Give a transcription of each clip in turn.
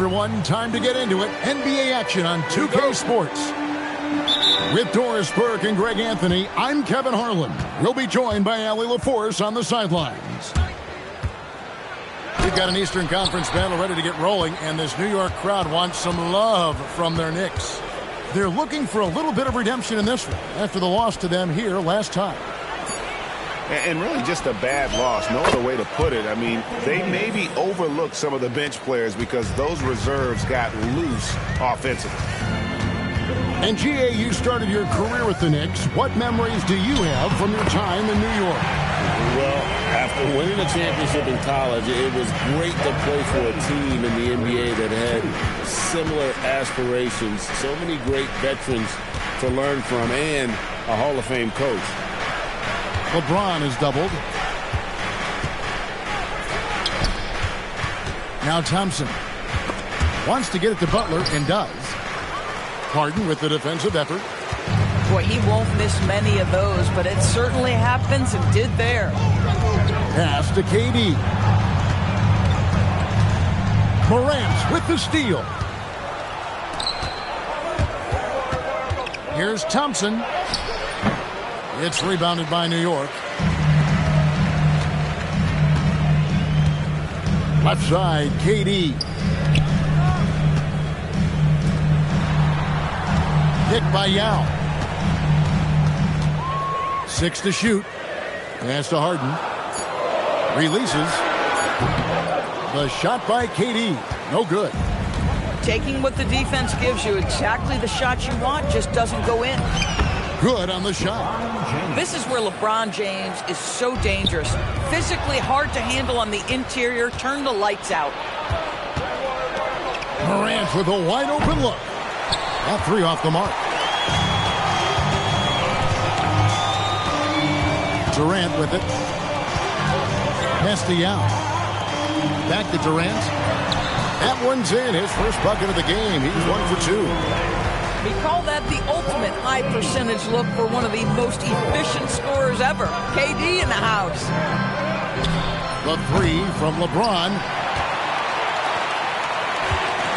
everyone. Time to get into it. NBA action on 2K Sports. With Doris Burke and Greg Anthony, I'm Kevin Harlan. We'll be joined by Allie LaForce on the sidelines. We've got an Eastern Conference battle ready to get rolling, and this New York crowd wants some love from their Knicks. They're looking for a little bit of redemption in this one after the loss to them here last time. And really just a bad loss. No other way to put it. I mean, they maybe overlooked some of the bench players because those reserves got loose offensively. And G.A., you started your career with the Knicks. What memories do you have from your time in New York? Well, after winning a championship in college, it was great to play for a team in the NBA that had similar aspirations. So many great veterans to learn from and a Hall of Fame coach. LeBron is doubled. Now Thompson wants to get it to Butler and does. Harden with the defensive effort. Boy, he won't miss many of those, but it certainly happens and did there. Pass to KD. Morant with the steal. Here's Thompson. It's rebounded by New York. Left side, KD. Pick by Yao. 6 to shoot. Pass to Harden. Releases. The shot by KD. No good. Taking what the defense gives you, exactly the shot you want, just doesn't go in. Good on the shot. This is where LeBron James is so dangerous. Physically hard to handle on the interior. Turn the lights out. Morant with a wide open look. That three off the mark. Durant with it. Pass to Yao. Back to Durant. That one's in. His first bucket of the game. He's 1 for 2. We call that the ultimate high percentage look for one of the most efficient scorers ever. KD in the house. The three from LeBron.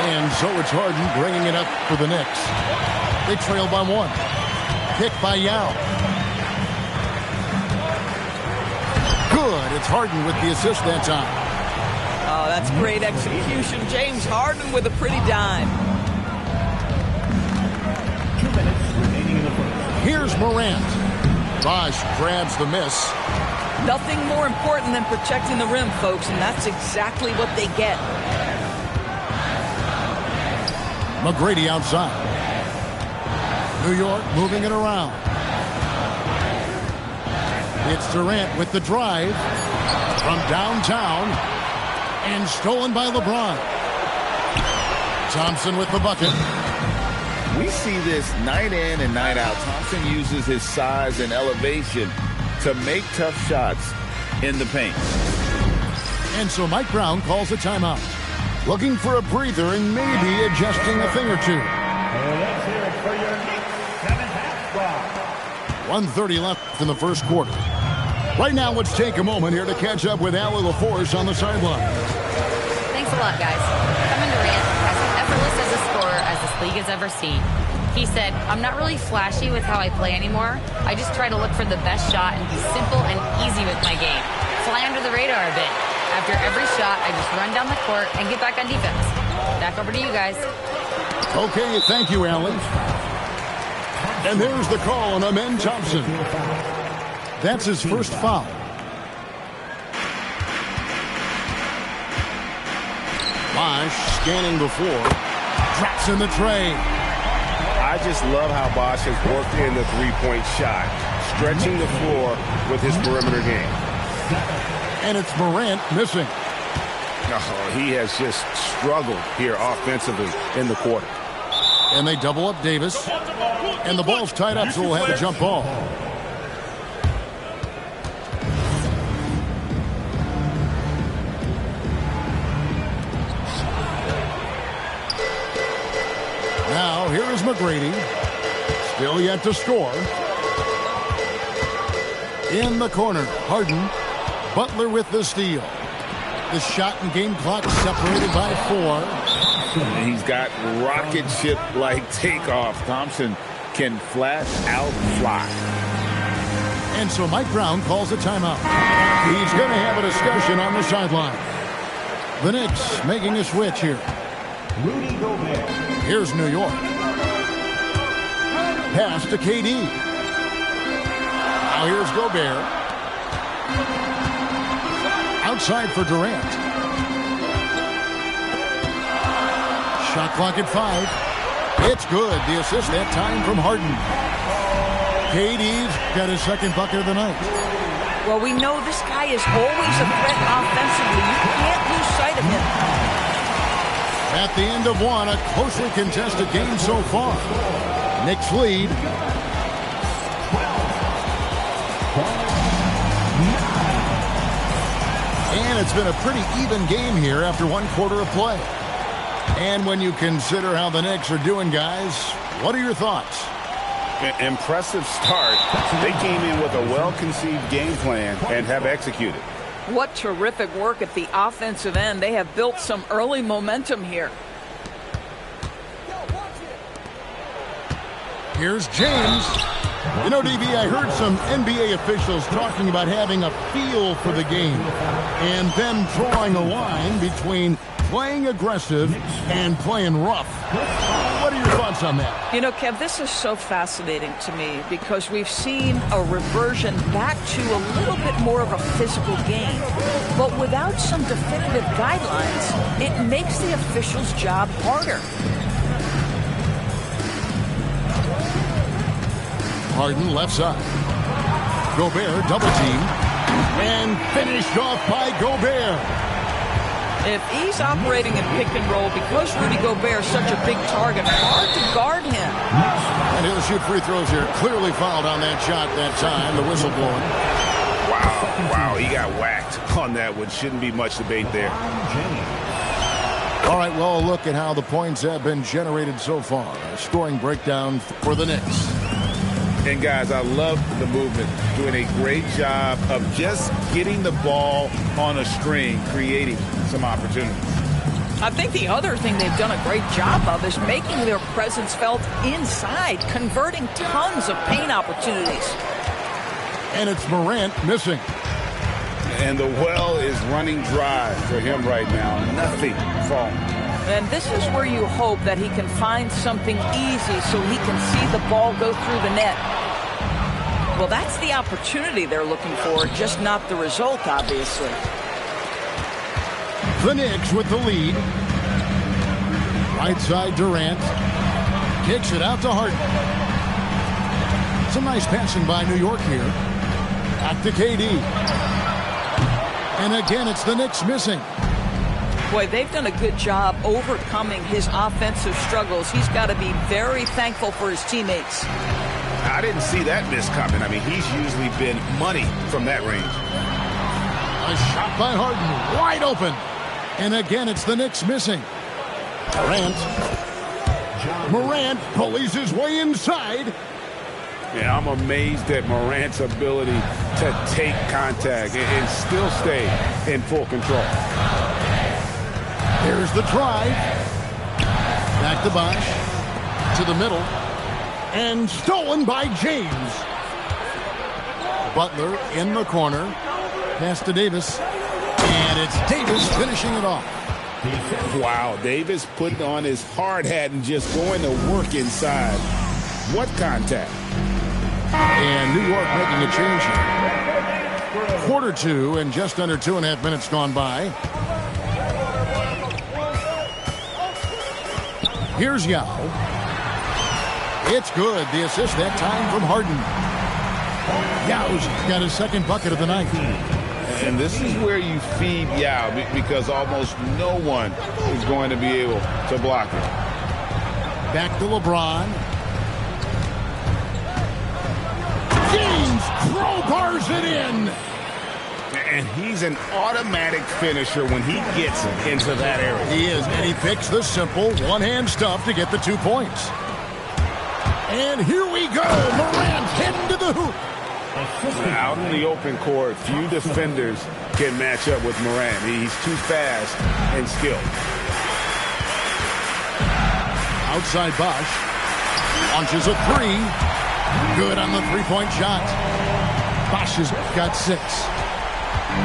And so it's Harden bringing it up for the Knicks. They trail by 1. Pick by Yao. Good. It's Harden with the assist that time. Oh, that's great execution. James Harden with a pretty dime. Here's Morant. Bosh grabs the miss. Nothing more important than protecting the rim, folks, and that's exactly what they get. McGrady outside. New York moving it around. It's Durant with the drive from downtown and stolen by LeBron. Thompson with the bucket. We see this night in and night out. Thompson uses his size and elevation to make tough shots in the paint. And so Mike Brown calls a timeout. Looking for a breather and maybe adjusting a thing or two. Let's hear it for your Knicks 7-half squad. 1:30 left in the first quarter. Right now, let's take a moment here to catch up with Allie LaForce on the sideline. Thanks a lot, guys. Kevin Durant, as effortless as a scorer as this league has ever seen. He said, "I'm not really flashy with how I play anymore. I just try to look for the best shot and be simple and easy with my game. Fly under the radar a bit. After every shot, I just run down the court and get back on defense." Back over to you guys. Okay, thank you, Allie. And there's the call on Amen Thompson. That's his first foul. Bosh scanning before. Drops in the tray. I just love how Bosh has worked in the three-point shot, stretching the floor with his perimeter game. And it's Morant missing. Oh, he has just struggled here offensively in the quarter. And they double up Davis. And the ball's tied up, so we'll have a jump ball. Now, here is McGrady. Still yet to score. In the corner, Harden. Butler with the steal. The shot and game clock separated by 4. And he's got rocket ship-like takeoff. Thompson can flat out fly. And so Mike Brown calls a timeout. He's going to have a discussion on the sideline. The Knicks making a switch here. Rudy Gobert. Here's New York. Pass to KD. Now here's Gobert. Outside for Durant. Shot clock at 5. It's good. The assist that time from Harden. KD's got his second bucket of the night. Well, we know this guy is always a threat offensively. You can't lose sight of him. At the end of one, a closely contested game so far. Knicks lead. And it's been a pretty even game here after one quarter of play. And when you consider how the Knicks are doing, guys, what are your thoughts? Impressive start. They came in with a well-conceived game plan and have executed. What terrific work at the offensive end. They have built some early momentum here. Here's James. You know, DB, I heard some NBA officials talking about having a feel for the game and them drawing a line between playing aggressive and playing rough. What are your thoughts on that? You know, Kev, this is so fascinating to me because we've seen a reversion back to a little bit more of a physical game. But without some definitive guidelines, it makes the officials' job harder. Harden left side. Gobert double team. And finished off by Gobert. If he's operating in pick and roll, because Rudy Gobert is such a big target, hard to guard him. And he'll shoot free throws here. Clearly fouled on that shot that time. The whistle blowing. Wow, he got whacked on that one. Shouldn't be much debate there. All right, well, look at how the points have been generated so far. A scoring breakdown for the Knicks. And, guys, I love the movement. Doing a great job of just getting the ball on a string, creating some opportunities. I think the other thing they've done a great job of is making their presence felt inside, converting tons of paint opportunities. And it's Morant missing. And the well is running dry for him right now. Nothing falling. And this is where you hope that he can find something easy so he can see the ball go through the net. Well, that's the opportunity they're looking for, just not the result, obviously. The Knicks with the lead. Right side Durant. Kicks it out to Harden. Some nice passing by New York here. Back to KD. And again, it's the Knicks missing. Boy, they've done a good job overcoming his offensive struggles. He's got to be very thankful for his teammates. I didn't see that miss coming. I mean, he's usually been money from that range. A shot by Harden, wide open. And again, it's the Knicks missing. Morant pulleys his way inside. Yeah, I'm amazed at Morant's ability to take contact and still stay in full control. Here's the drive. Back to Bosh. To the middle. And stolen by James. Butler in the corner. Pass to Davis. And it's Davis finishing it off. Wow, Davis putting on his hard hat and just going to work inside. What contact? And New York making a change here. Quarter two and just under 2.5 minutes gone by. Here's Yao. It's good. The assist that time from Harden. Yao's got his second bucket of the night. And this is where you feed Yao because almost no one is going to be able to block it. Back to LeBron. James crowbars it in. And he's an automatic finisher when he gets into that area. He is, and he picks the simple one-hand stuff to get the 2 points. And here we go. Morant heading to the hoop. Out in the open court, few defenders can match up with Morant. He's too fast and skilled. Outside Bosch. Launches a three. Good on the three-point shot. Bosch has got 6.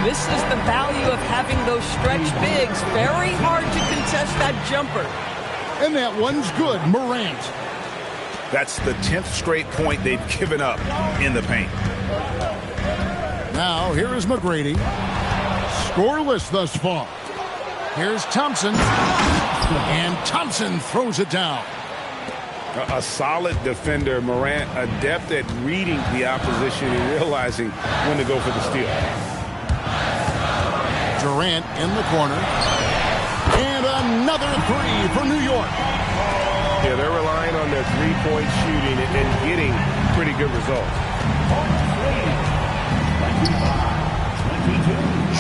This is the value of having those stretch bigs. Very hard to contest that jumper. And that one's good. Morant. That's the 10th straight point they've given up in the paint. Now, here is McGrady. Scoreless thus far. Here's Thompson. And Thompson throws it down. A solid defender. Morant adept at reading the opposition and realizing when to go for the steal. Durant in the corner. And another three for New York. Yeah, they're relying on their three-point shooting and getting pretty good results.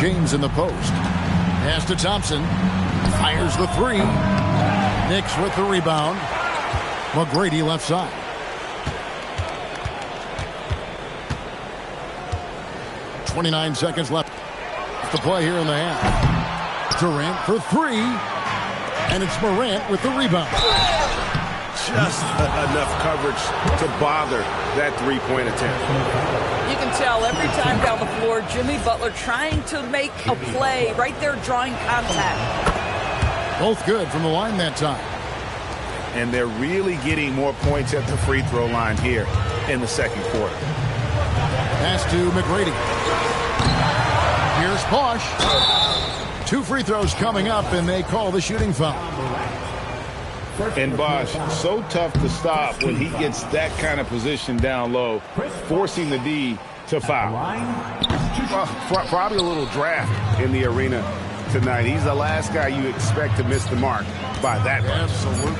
James in the post. Pass to Thompson. Fires the three. Knicks with the rebound. McGrady left side. .29 seconds left to play here in the half. Durant for three. And it's Morant with the rebound. Just enough coverage to bother that three-point attempt. You can tell every time down the floor, Jimmy Butler trying to make a play right there, drawing contact. Both good from the line that time. And they're really getting more points at the free throw line here in the second quarter. Pass to McGrady. Here's Bosch. 2 free throws coming up, and they call the shooting foul. And Bosch, so tough to stop when he gets that kind of position down low, forcing the D to foul. Probably a little draft in the arena tonight. He's the last guy you expect to miss the mark by that much. Absolutely.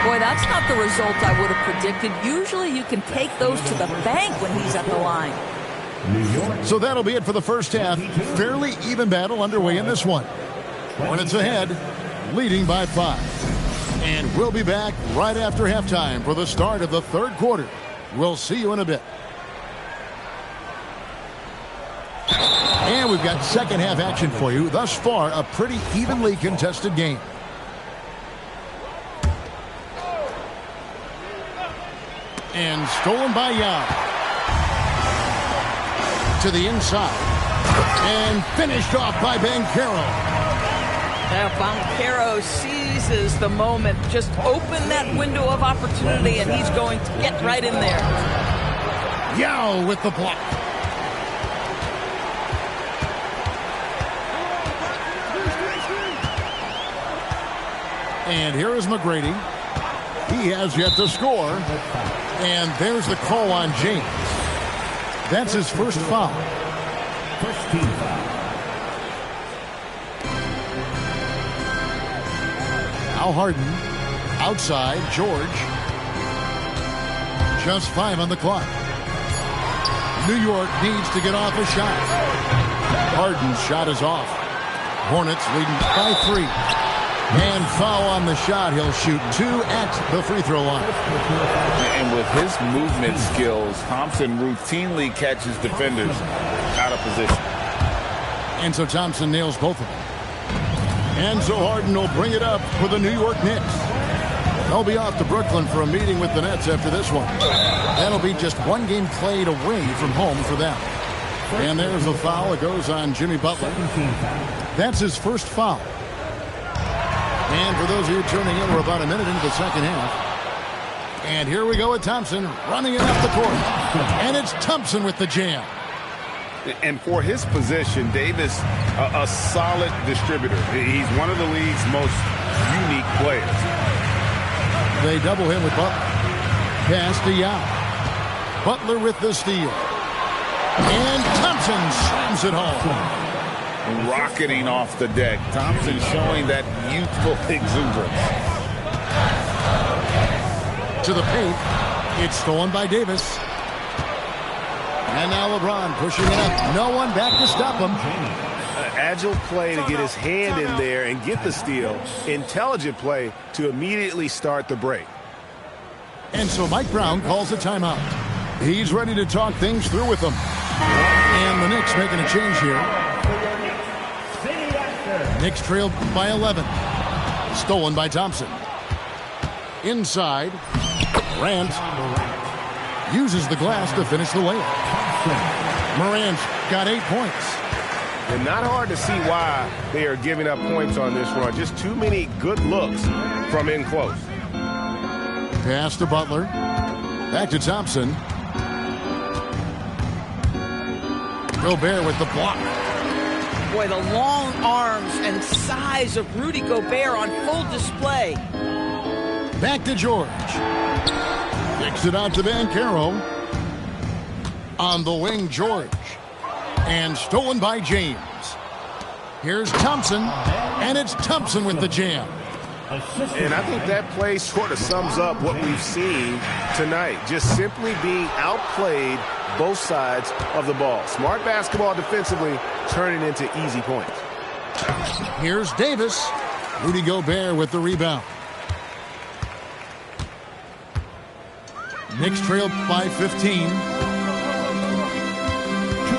Boy, that's not the result I would have predicted. Usually you can take those to the bank when he's at the line. So that'll be it for the first half. Fairly even battle underway in this one. Hornets ahead, leading by 5. And we'll be back right after halftime for the start of the third quarter. We'll see you in a bit. And we've got second half action for you. Thus far, a pretty evenly contested game. And stolen by Yao. To the inside. And finished off by Banchero. Now Banchero seizes the moment. Just open that window of opportunity, and he's going to get right in there. Yao with the block. And here is McGrady. He has yet to score. And there's the call on James. That's his first foul. First team foul. Now Harden. Outside, George. Just 5 on the clock. New York needs to get off a shot. Harden's shot is off. Hornets leading by 3. And foul on the shot. He'll shoot 2 at the free throw line. And with his movement skills, Thompson routinely catches defenders out of position. And so Thompson nails both of them. And so Harden will bring it up for the New York Knicks. They'll be off to Brooklyn for a meeting with the Nets after this one. That'll be just 1 game played away from home for them. And there's the foul. It goes on Jimmy Butler. That's his first foul. And for those of you tuning in, we're about a minute into the second half. And here we go with Thompson running it up the court. And it's Thompson with the jam. And for his position, Davis, a solid distributor. He's one of the league's most unique players. They double him with Butler. Pass to Yao. Butler with the steal. And Thompson slams it home. Rocketing off the deck. Thompson showing that youthful exuberance. To the paint. It's stolen by Davis. And now LeBron pushing it up. No one back to stop him. Agile play to get his hand in there and get the steal. Intelligent play to immediately start the break. And so Mike Brown calls a timeout. He's ready to talk things through with them. And the Knicks making a change here. Knicks trailed by 11. Stolen by Thompson. Inside. Morant uses the glass to finish the layup. Morant's got 8 points. And not hard to see why they are giving up points on this run. Just too many good looks from in close. Pass to Butler. Back to Thompson. Gobert with the block. Boy, the long arms and size of Rudy Gobert on full display. Back to George. Kicks it out to Banchero. On the wing, George. And stolen by James. Here's Thompson. And it's Thompson with the jam. And I think that play sort of sums up what we've seen tonight. Just simply being outplayed both sides of the ball. Smart basketball defensively, turning into easy points. Here's Davis. Rudy Gobert with the rebound. Knicks trail by 15. 2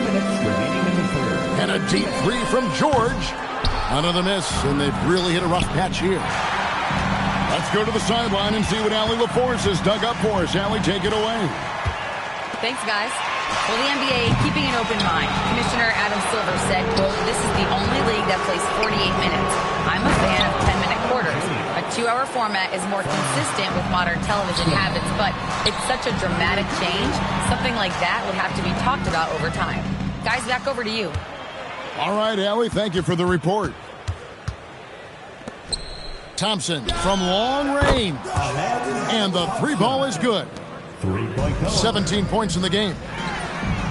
minutes remaining in the third. And a deep three from George. Another miss, and they've really hit a rough patch here. Let's go to the sideline and see what Allie LaForce has dug up for us. Allie, take it away. Thanks, guys. Well, the NBA keeping an open mind. Commissioner Adam Silver said, quote, "This is the only league that plays 48 minutes. I'm a fan of 10-minute quarters. A 2-hour format is more consistent with modern television habits, but it's such a dramatic change. Something like that would have to be talked about over time." Guys, back over to you. All right, Allie, thank you for the report. Thompson from long range. And the three ball is good. 3-point go. 17 points in the game.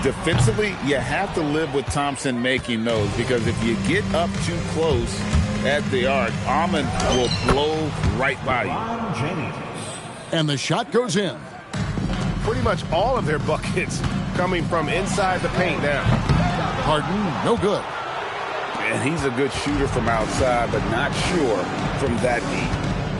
Defensively, you have to live with Thompson making those, because if you get up too close at the arc, Ahmed will blow right by you. James. And the shot goes in. Pretty much all of their buckets coming from inside the paint now. Harden, no good. And he's a good shooter from outside, but not sure from that deep.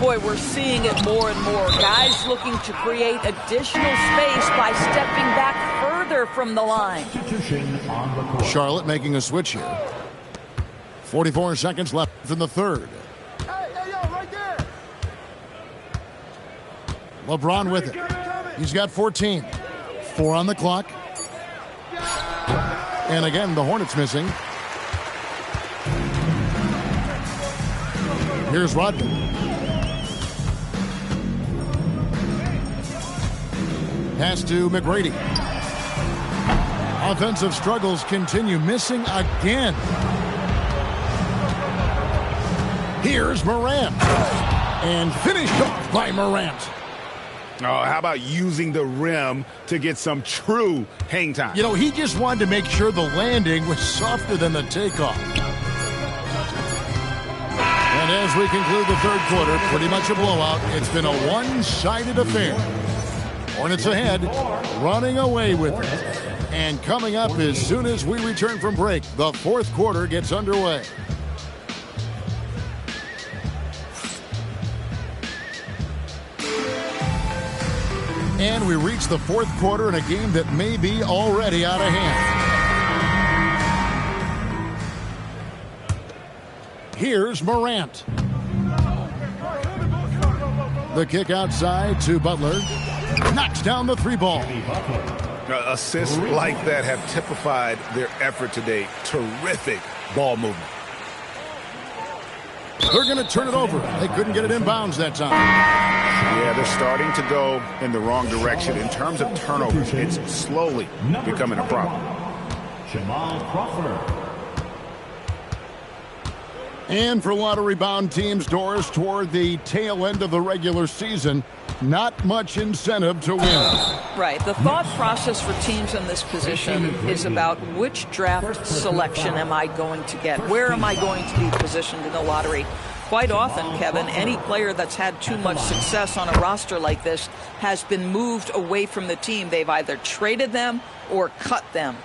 Boy, we're seeing it more and more. Guys looking to create additional space by stepping back further from the line. Substitution on the court. Charlotte making a switch here. 44 seconds left in the third. LeBron with it. He's got 14. 4 on the clock. And again, the Hornets missing. Here's Rodman. Pass to McGrady. Offensive struggles continue, missing again. Here's Morant. And finished off by Morant. Oh, how about using the rim to get some true hang time? You know, he just wanted to make sure the landing was softer than the takeoff. And as we conclude the third quarter, pretty much a blowout. It's been a one-sided affair. Hornets ahead, running away with it. And coming up as soon as we return from break, the fourth quarter gets underway. And we reach the fourth quarter in a game that may be already out of hand. Here's Morant. The kick outside to Butler. Knocks down the three ball. Assists like that have typified their effort today. Terrific ball movement. They're going to turn it over. They couldn't get it inbounds that time. Yeah, they're starting to go in the wrong direction. In terms of turnovers, it's slowly becoming a problem. Jamal Crawford. And for lottery-bound teams, Doris, toward the tail end of the regular season, not much incentive to win. Right. The thought process for teams in this position is about which draft selection am I going to get? Where am I going to be positioned in the lottery? Quite often, Kevin, any player that's had too much success on a roster like this has been moved away from the team. They've either traded them or cut them.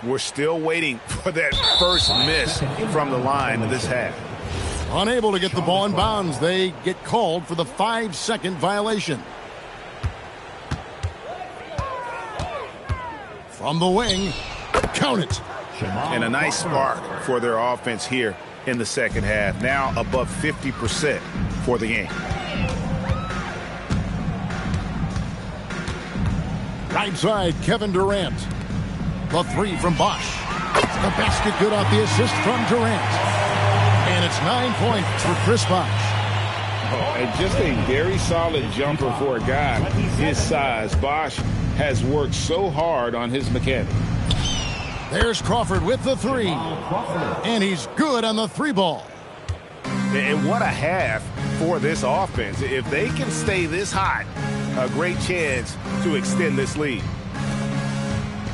We're still waiting for that first miss from the line of this half. Unable to get the ball in bounds, they get called for the 5-second violation. From the wing, count it. And a nice spark for their offense here in the second half. Now above 50% for the game. Right side, Kevin Durant. The three from Bosch. The basket good off the assist from Durant. And it's 9 points for Chris Bosch. And just a very solid jumper for a guy his size. Bosch has worked so hard on his mechanics. There's Crawford with the three. And he's good on the three ball. And what a half for this offense. If they can stay this hot, a great chance to extend this lead.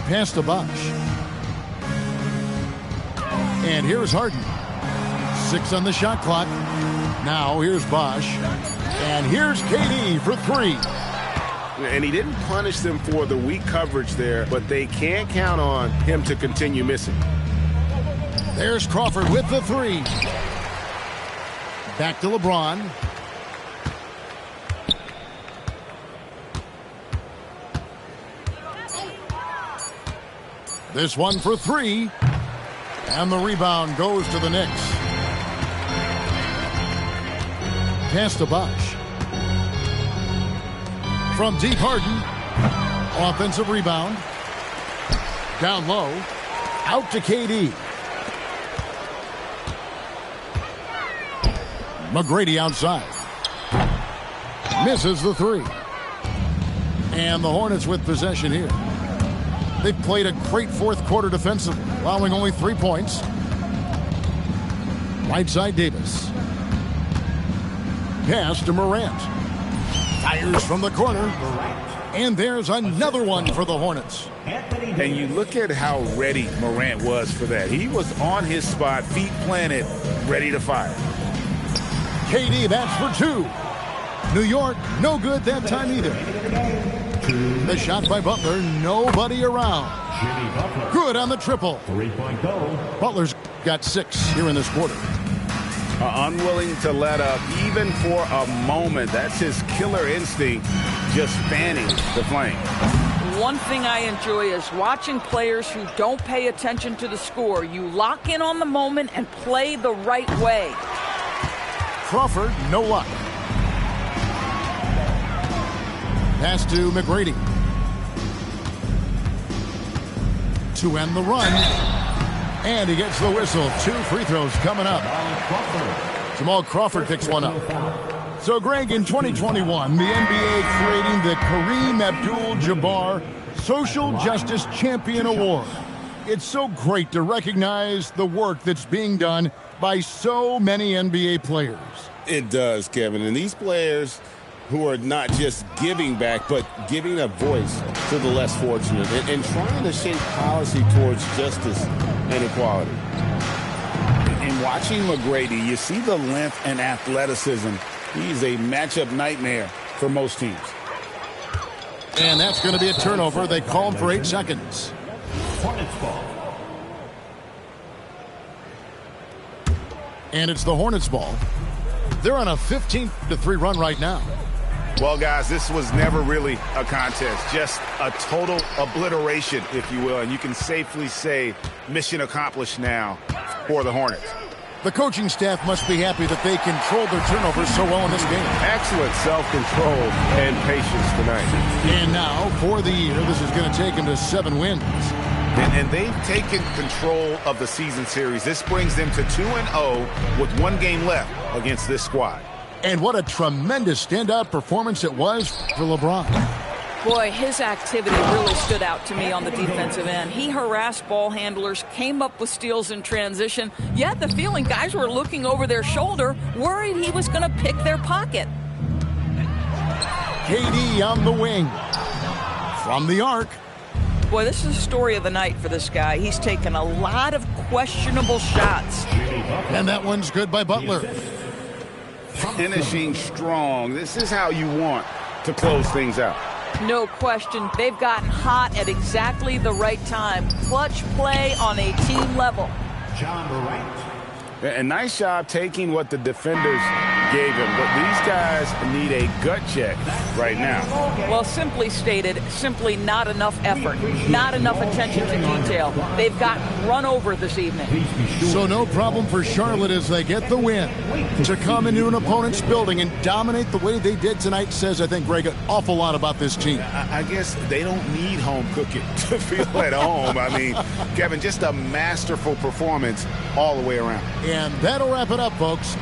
Pass to Bosch. And here's Harden. 6 on the shot clock. Now here's Bosch. And here's KD for three. And he didn't punish them for the weak coverage there, but they can't count on him to continue missing. There's Crawford with the three. Back to LeBron. This one for three. And the rebound goes to the Knicks. Pass to Bosch. From deep, Harden. Offensive rebound. Down low. Out to KD. McGrady outside. Misses the three. And the Hornets with possession here. They've played a great fourth quarter defensively, allowing only 3 points. Right side, Davis. Pass to Morant. Fires from the corner. And there's another one for the Hornets. And you look at how ready Morant was for that. He was on his spot, feet planted, ready to fire. KD, that's for two. New York, no good that time either. The shot by Butler, nobody around. Good on the triple. Three-point goal. Butler's got 6 here in this quarter. Unwilling to let up even for a moment. That's his killer instinct, just fanning the flame. One thing I enjoy is watching players who don't pay attention to the score. You lock in on the moment and play the right way. Crawford, no luck. Pass to McGrady. To end the run. And he gets the whistle. 2 free throws coming up. Jamal Crawford picks one up. So, Greg, in 2021, the NBA creating the Kareem Abdul-Jabbar Social Justice Champion Award. It's so great to recognize the work that's being done by so many NBA players. It does, Kevin. And these players who are not just giving back, but giving a voice to the less fortunate and trying to shape policy towards justice and equality. In watching McGrady, you see the length and athleticism. He's a matchup nightmare for most teams. And that's going to be a turnover. They call him for 8 seconds. Hornets ball. And it's the Hornets ball. They're on a 15-3 run right now. Well, guys, this was never really a contest, just a total obliteration, if you will. And you can safely say mission accomplished now for the Hornets. The coaching staff must be happy that they controlled their turnovers so well in this game. Excellent self-control and patience tonight. And now, for the year, this is going to take them to 7 wins. And they've taken control of the season series. This brings them to 2-0 with 1 game left against this squad. And what a tremendous standout performance it was for LeBron. Boy, his activity really stood out to me on the defensive end. He harassed ball handlers, came up with steals in transition. You had the feeling guys were looking over their shoulder, worried he was going to pick their pocket. KD on the wing. From the arc. Boy, this is the story of the night for this guy. He's taken a lot of questionable shots. And that one's good by Butler. Finishing strong. This is how you want to close things out. No question. They've gotten hot at exactly the right time. Clutch play on a team level. John Morant. A nice job taking what the defenders gave him. But these guys need a gut check right now. Well, simply stated, simply not enough effort, not enough attention to detail. They've gotten run over this evening. So no problem for Charlotte as they get the win. To come into an opponent's building and dominate the way they did tonight says, I think, Greg, an awful lot about this team. I guess they don't need home cooking to feel at home. I mean, Kevin, just a masterful performance all the way around. And that'll wrap it up, folks.